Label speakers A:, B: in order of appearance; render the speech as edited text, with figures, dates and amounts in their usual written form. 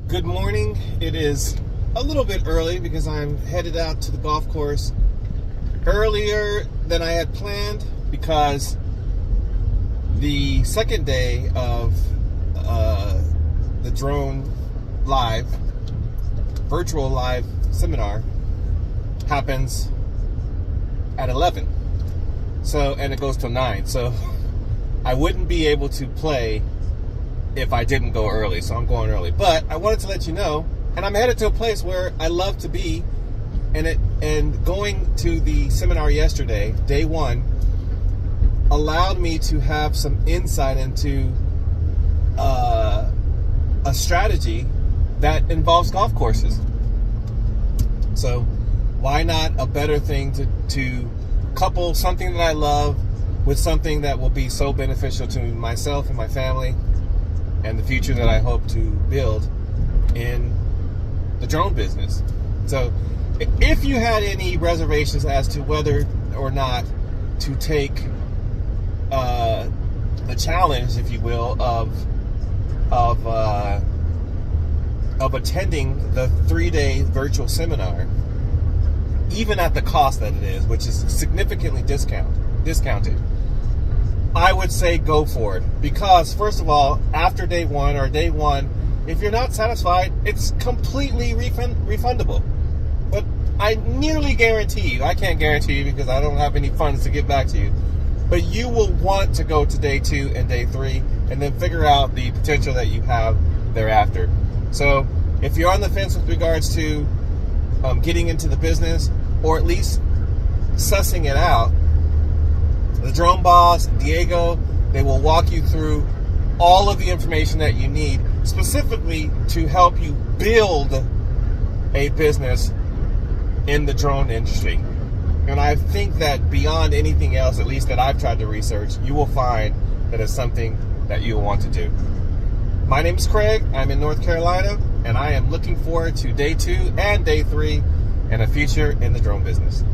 A: Good morning. It is a little bit early because I'm headed out to the golf course earlier than I had planned because the second day of the drone live, virtual live seminar happens at 11. So, and it goes till 9. So I wouldn't be able to play if I didn't go early, so I'm going early. But I wanted to let you know, and I'm headed to a place where I love to be, and going to the seminar yesterday, day one, allowed me to have some insight into a strategy that involves golf courses. So why not a better thing to couple something that I love with something that will be so beneficial to myself and my family and the future that I hope to build in the drone business. So if you had any reservations as to whether or not to take the challenge, if you will, of attending the 3-day virtual seminar, even at the cost that it is, which is significantly discounted, I would say go for it. Because first of all, after day one, if you're not satisfied, it's completely refundable. But I nearly guarantee you, I can't guarantee you because I don't have any funds to give back to you, but you will want to go to day 2 and day 3 and then figure out the potential that you have thereafter. So if you're on the fence with regards to getting into the business, or at least sussing it out, the drone boss, Diego, they will walk you through all of the information that you need specifically to help you build a business in the drone industry. And I think that beyond anything else, at least that I've tried to research, you will find that it's something that you will want to do. My name is Craig. I'm in North Carolina, and I am looking forward to day 2 and day 3 and a future in the drone business.